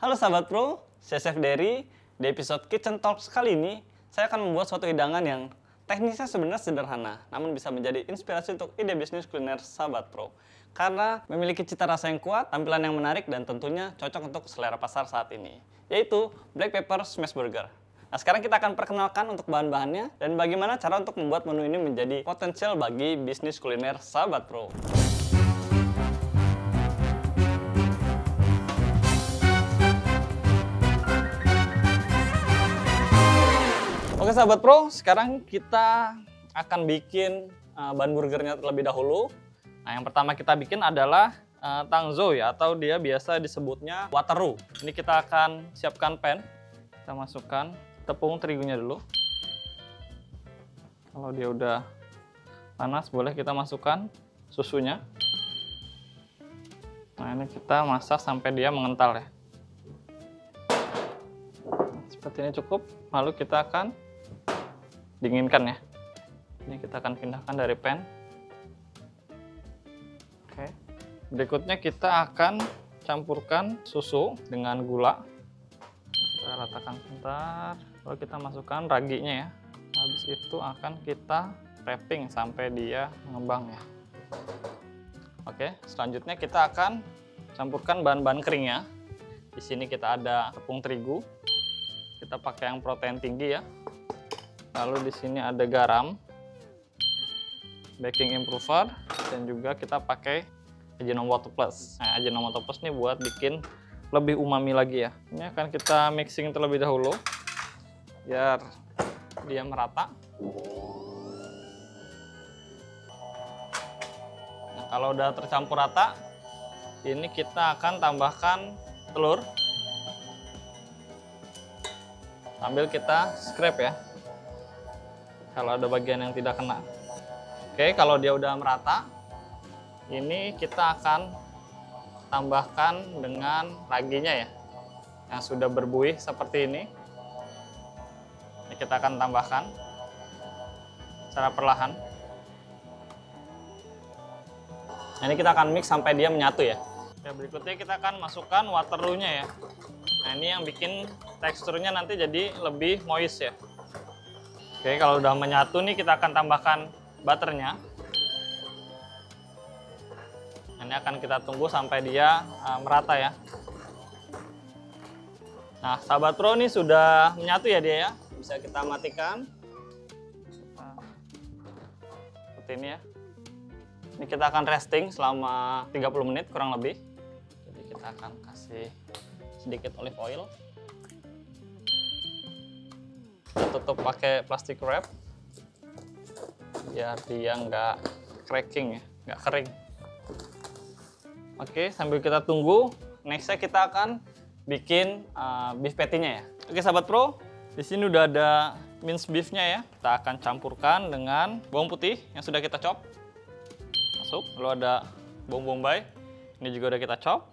Halo sahabat pro, saya Chef Dery. Di episode Kitchen Talks kali ini, saya akan membuat suatu hidangan yang teknisnya sebenarnya sederhana, namun bisa menjadi inspirasi untuk ide bisnis kuliner sahabat pro. Karena memiliki cita rasa yang kuat, tampilan yang menarik, dan tentunya cocok untuk selera pasar saat ini, yaitu Black Pepper Smash Burger. Nah, sekarang kita akan perkenalkan untuk bahan-bahannya dan bagaimana cara untuk membuat menu ini menjadi potensial bagi bisnis kuliner sahabat pro. Oke sahabat pro, sekarang kita akan bikin bahan burgernya terlebih dahulu. Nah, yang pertama kita bikin adalah tangzhou ya, atau dia biasa disebutnya wateroo. Ini kita akan siapkan pan. Kita masukkan tepung terigunya dulu. Kalau dia udah panas, boleh kita masukkan susunya. Nah, ini kita masak sampai dia mengental ya. Seperti ini cukup. Lalu kita akan dinginkan ya. Ini kita akan pindahkan dari pan. Oke. Berikutnya kita akan campurkan susu dengan gula. Kita ratakan sebentar. Lalu kita masukkan raginya ya. Habis itu akan kita wrapping sampai dia mengembang ya. Oke, selanjutnya kita akan campurkan bahan-bahan keringnya. Di sini kita ada tepung terigu. Kita pakai yang protein tinggi ya. Lalu di sini ada garam, baking improver, dan juga kita pakai Ajinomoto Plus. Nah, Ajinomoto Plus ini buat bikin lebih umami lagi ya. Ini akan kita mixing terlebih dahulu biar dia merata. Nah, kalau udah tercampur rata, ini kita akan tambahkan telur sambil kita scrape ya, kalau ada bagian yang tidak kena. Oke, kalau dia udah merata, ini kita akan tambahkan dengan raginya ya, yang sudah berbuih seperti ini. Ini kita akan tambahkan secara perlahan. Ini kita akan mix sampai dia menyatu ya. Oke, berikutnya kita akan masukkan wateroo-nya ya. Nah, ini yang bikin teksturnya nanti jadi lebih moist ya. Oke, kalau udah menyatu nih kita akan tambahkan butternya. Ini akan kita tunggu sampai dia merata ya. Nah, sahabat pro nih sudah menyatu ya dia ya. Bisa kita matikan. Seperti ini ya. Ini kita akan resting selama 30 menit kurang lebih. Jadi kita akan kasih sedikit olive oil. Tutup pakai plastik wrap biar dia nggak cracking ya, nggak kering. Oke, sambil kita tunggu, nextnya kita akan bikin beef patty-nya ya. Oke sahabat pro, di sini udah ada minced beef-nya ya. Kita akan campurkan dengan bawang putih yang sudah kita chop. Masuk. Lalu ada bawang bombay, ini juga udah kita chop.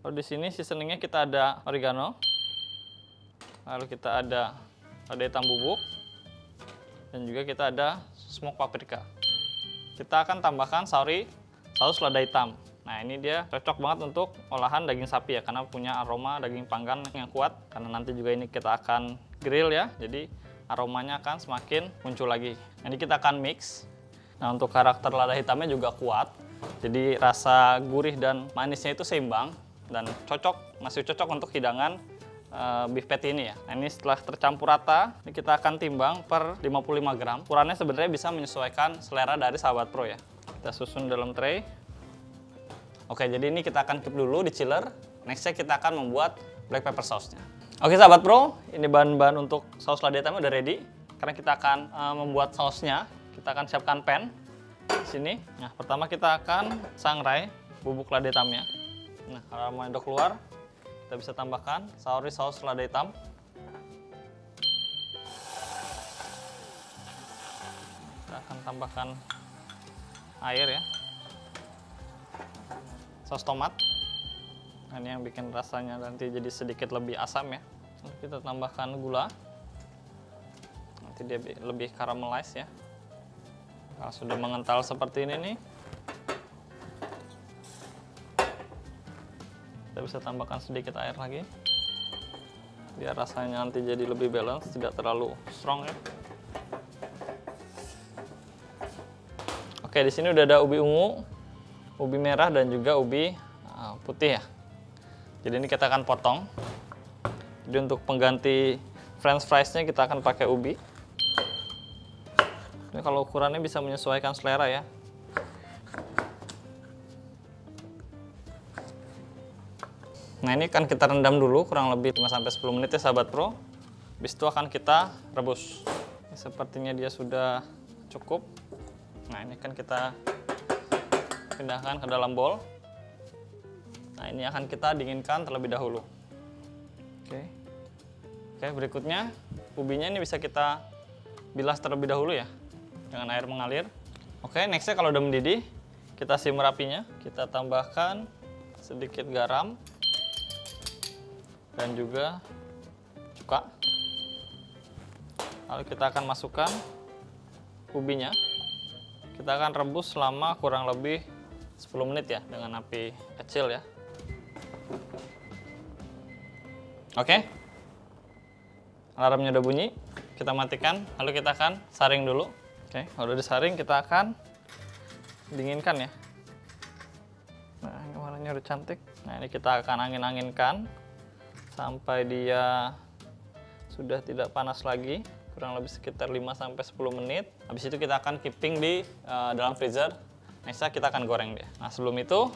Lalu di sini seasoningnya kita ada oregano. Lalu kita ada lada hitam bubuk, dan juga kita ada smoked paprika. Kita akan tambahkan saus lada hitam. Nah, ini dia cocok banget untuk olahan daging sapi ya, karena punya aroma daging panggang yang kuat. Karena nanti juga ini kita akan grill ya, jadi aromanya akan semakin muncul lagi. Nah, ini kita akan mix. Nah, untuk karakter lada hitamnya juga kuat, jadi rasa gurih dan manisnya itu seimbang dan masih cocok untuk hidangan beef patty ini ya. Nah, ini setelah tercampur rata, ini kita akan timbang per 55 gram. Ukurannya sebenarnya bisa menyesuaikan selera dari sahabat pro ya. Kita susun dalam tray. Oke, jadi ini kita akan keep dulu di chiller. Nextnya kita akan membuat black pepper sauce-nya. Oke sahabat pro, ini bahan-bahan untuk saus lada hitamnya udah ready. Karena kita akan membuat sausnya, kita akan siapkan pan di sini. Nah, pertama kita akan sangrai bubuk lada hitamnya. Nah, kalau aromanya udah keluar, kita bisa tambahkan saus lada hitam. Kita akan tambahkan air ya. Saus tomat. Nah, ini yang bikin rasanya nanti jadi sedikit lebih asam ya. Lalu kita tambahkan gula. Nanti dia lebih caramelize ya. Kalau sudah mengental seperti ini nih, kita kita bisa tambahkan sedikit air lagi biar rasanya nanti jadi lebih balance, tidak terlalu strong ya. Oke, di sini udah ada ubi ungu, ubi merah dan juga ubi putih ya. Jadi ini kita akan potong. Jadi untuk pengganti French fries-nya kita akan pakai ubi. Ini kalau ukurannya bisa menyesuaikan selera ya. Nah, ini kan kita rendam dulu kurang lebih 5-10 menit ya sahabat pro. Habis itu akan kita rebus. Ini sepertinya dia sudah cukup. Nah, ini kan kita pindahkan ke dalam bowl. Nah, ini akan kita dinginkan terlebih dahulu. Oke, berikutnya ubinya ini bisa kita bilas terlebih dahulu ya dengan air mengalir. Oke, nextnya kalau udah mendidih, kita simmer apinya. Kita tambahkan sedikit garam dan juga cuka. Lalu kita akan masukkan ubinya. Kita akan rebus selama kurang lebih 10 menit ya dengan api kecil ya. Oke. Alarmnya udah bunyi, kita matikan, lalu kita akan saring dulu. Oke, kalau udah disaring kita akan dinginkan ya. Nah, ini warnanya udah cantik. Nah, ini kita akan angin-anginkan sampai dia sudah tidak panas lagi, kurang lebih sekitar 5-10 menit. Habis itu kita akan keeping di dalam freezer. Next kita akan goreng dia. Nah, sebelum itu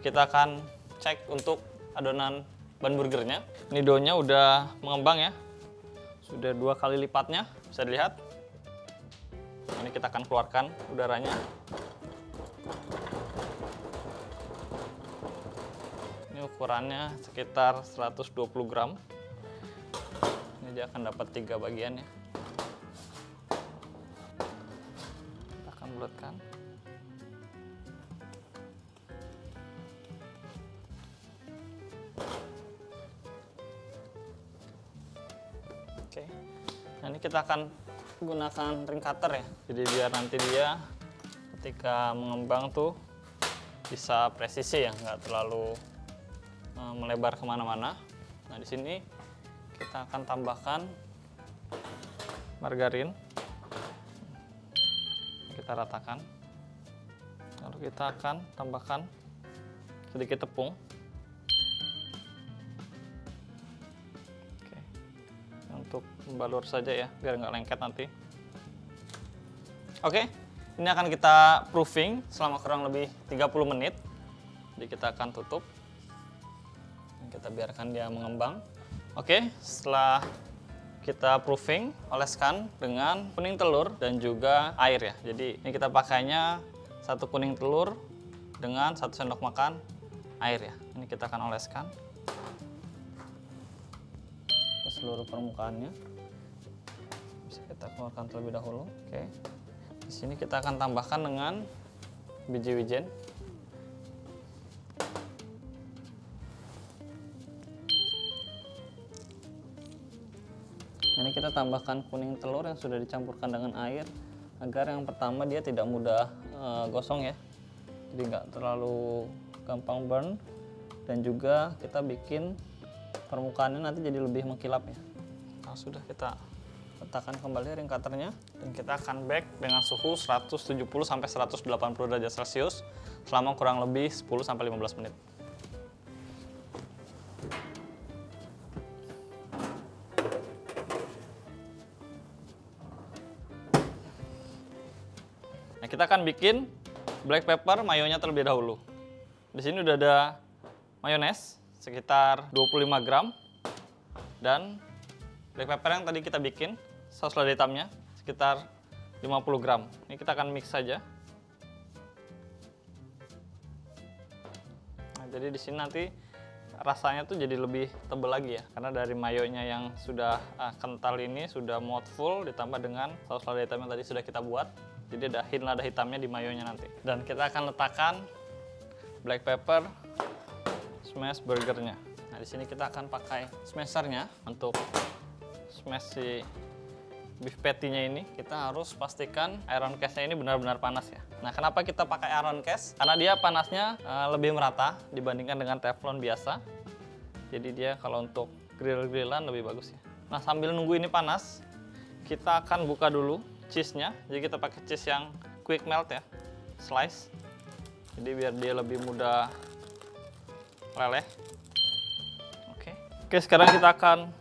kita akan cek untuk adonan ban burgernya. Ini doughnya udah mengembang ya. Sudah 2 kali lipatnya, bisa dilihat. Ini kita akan keluarkan udaranya. Ini ukurannya sekitar 120 gram. Ini dia akan dapat 3 bagian ya. Kita akan bulatkan. Oke. Nah, ini kita akan gunakan ring cutter ya. Jadi biar nanti dia ketika mengembang tuh bisa presisi ya, nggak terlalu melebar kemana-mana. Nah, di sini kita akan tambahkan margarin. Kita ratakan. Lalu kita akan tambahkan sedikit tepung. Untuk membalur saja ya, biar nggak lengket nanti. Oke, ini akan kita proofing selama kurang lebih 30 menit. Jadi kita akan tutup. Kita biarkan dia mengembang. Oke, setelah kita proofing, oleskan dengan kuning telur dan juga air ya. Jadi ini kita pakainya 1 kuning telur dengan 1 sendok makan air ya. Ini kita akan oleskan seluruh permukaannya. Bisa kita keluarkan terlebih dahulu. Oke. Di sini kita akan tambahkan dengan biji wijen. Ini kita tambahkan kuning telur yang sudah dicampurkan dengan air agar yang pertama dia tidak mudah gosong ya. Jadi nggak terlalu gampang burn, dan juga kita bikin permukaannya nanti jadi lebih mengkilap ya. Nah, sudah kita letakkan kembali ring cutternya dan kita akan bake dengan suhu 170 sampai 180 derajat Celcius selama kurang lebih 10 sampai 15 menit. Nah, kita akan bikin black pepper mayonya terlebih dahulu. Di sini udah ada mayones sekitar 25 gram dan black pepper yang tadi kita bikin, saus lada hitamnya sekitar 50 gram. Ini kita akan mix saja. Nah, jadi di sini nanti rasanya tuh jadi lebih tebal lagi ya, karena dari mayonya yang sudah kental ini sudah mouthful ditambah dengan saus lada hitam yang tadi sudah kita buat. Jadi ada hint lada hitamnya di mayonya nanti. Dan kita akan letakkan black pepper smash burgernya. Nah, di sini kita akan pakai smashernya untuk smash si beef patty-nya ini. Kita harus pastikan iron cast-nya ini benar-benar panas ya. Nah, kenapa kita pakai iron cast? Karena dia panasnya lebih merata dibandingkan dengan teflon biasa. Jadi dia kalau untuk grill-grillan lebih bagus ya. Nah, sambil nunggu ini panas, kita akan buka dulu cheese-nya. Jadi kita pakai cheese yang quick melt ya, slice. Jadi biar dia lebih mudah leleh. Oke, sekarang kita akan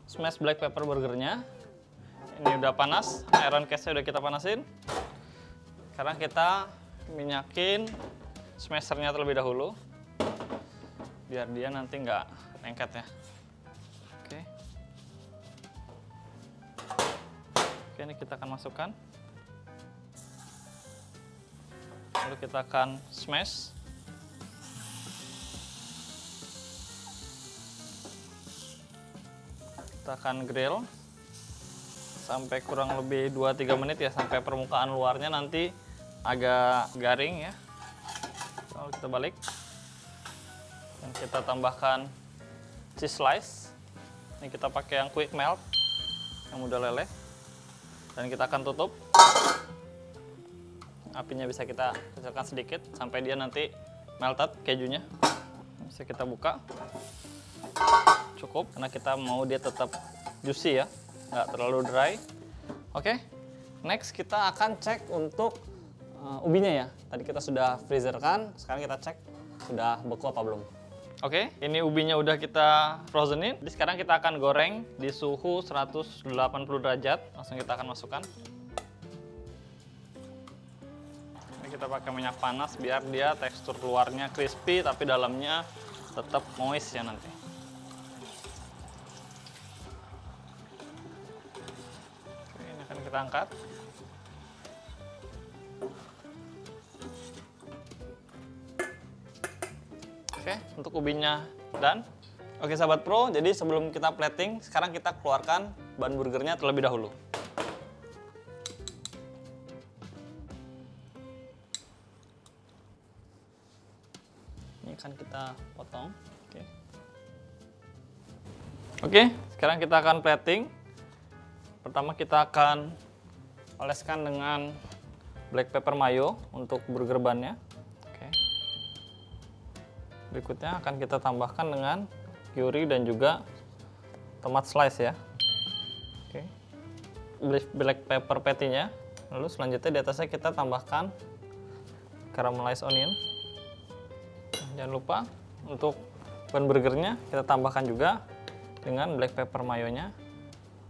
smash black pepper burgernya. Ini udah panas, iron case-nya udah kita panasin. Sekarang kita minyakin smashernya terlebih dahulu, biar dia nanti nggak lengket ya. Oke, ini kita akan masukkan. Lalu kita akan smash. Kita akan grill sampai kurang lebih 2-3 menit ya, sampai permukaan luarnya nanti agak garing ya. Lalu kita balik. Dan kita tambahkan cheese slice. Ini kita pakai yang quick melt, yang mudah leleh. Dan kita akan tutup. Apinya bisa kita kecilkan sedikit sampai dia nanti melted kejunya. Bisa kita buka. Cukup, karena kita mau dia tetap juicy ya, nggak terlalu dry. Oke, next kita akan cek untuk ubinya ya. Tadi kita sudah freezerkan, sekarang kita cek sudah beku apa belum. Oke, ini ubinya udah kita frozenin. Jadi sekarang kita akan goreng di suhu 180 derajat. Langsung kita akan masukkan. Ini kita pakai minyak panas biar dia tekstur luarnya crispy tapi dalamnya tetap moist ya nanti. Oke, ini akan kita angkat. Oke, untuk ubinya dan oke sahabat pro, jadi sebelum kita plating, sekarang kita keluarkan ban burgernya terlebih dahulu. Ini akan kita potong. Oke, sekarang kita akan plating. Pertama kita akan oleskan dengan black pepper mayo untuk burger bannya. Berikutnya akan kita tambahkan dengan curry dan juga tomat slice ya. Oke. Black pepper patty-nya. Lalu selanjutnya di atasnya kita tambahkan caramelized onion. Jangan lupa untuk ban burgernya kita tambahkan juga dengan black pepper mayonya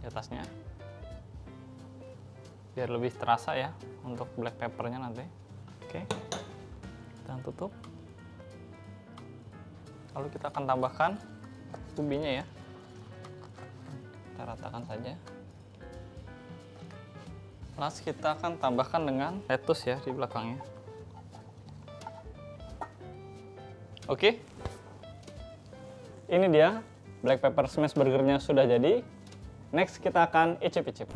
di atasnya. Biar lebih terasa ya untuk black peppernya nanti. Oke. Kita tutup. Lalu kita akan tambahkan ubinya ya. Kita ratakan saja. Last kita akan tambahkan dengan lettuce ya di belakangnya. Oke. Ini dia black pepper smash burgernya sudah jadi. Next kita akan icip-icip.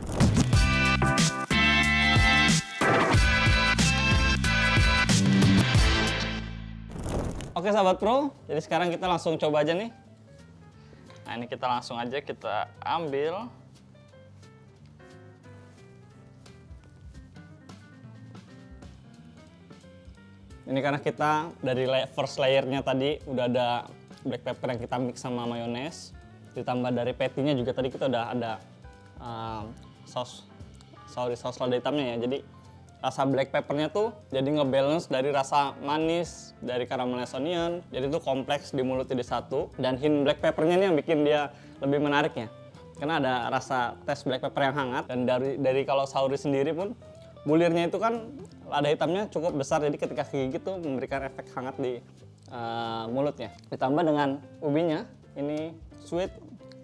Oke sahabat pro, jadi sekarang kita langsung coba aja nih. Nah ini kita langsung aja kita ambil. Ini karena kita dari first layernya tadi udah ada black pepper yang kita mix sama mayones. Ditambah dari patty-nya juga tadi kita udah ada saus lada hitamnya ya. Jadi rasa black peppernya tuh jadi ngebalance dari rasa manis dari caramelized onion, jadi itu kompleks di mulut jadi satu. Dan hint black peppernya nih yang bikin dia lebih menarik ya, karena ada rasa tes black pepper yang hangat. Dan dari kalau sauri sendiri pun bulirnya itu kan lada hitamnya cukup besar, jadi ketika gigit tuh memberikan efek hangat di mulutnya. Ditambah dengan ubinya ini sweet,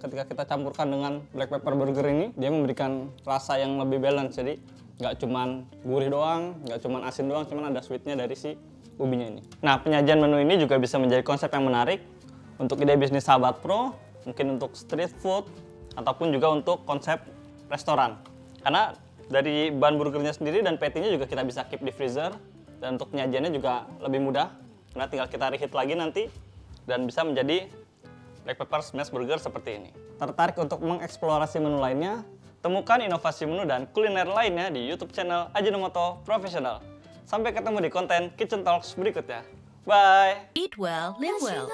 ketika kita campurkan dengan black pepper burger ini dia memberikan rasa yang lebih balance. Jadi nggak cuman gurih doang, nggak cuman asin doang, cuman ada sweetnya dari si ubinya ini. Nah, penyajian menu ini juga bisa menjadi konsep yang menarik untuk ide bisnis sahabat pro, mungkin untuk street food, ataupun juga untuk konsep restoran. Karena dari ban burgernya sendiri dan patty-nya juga kita bisa keep di freezer, dan untuk penyajiannya juga lebih mudah, karena tinggal kita reheat lagi nanti, dan bisa menjadi black pepper smash burger seperti ini. Tertarik untuk mengeksplorasi menu lainnya? Temukan inovasi menu dan kuliner lainnya di YouTube channel Ajinomoto Professional. Sampai ketemu di konten Kitchen Talks berikutnya. Bye! Eat well, live well.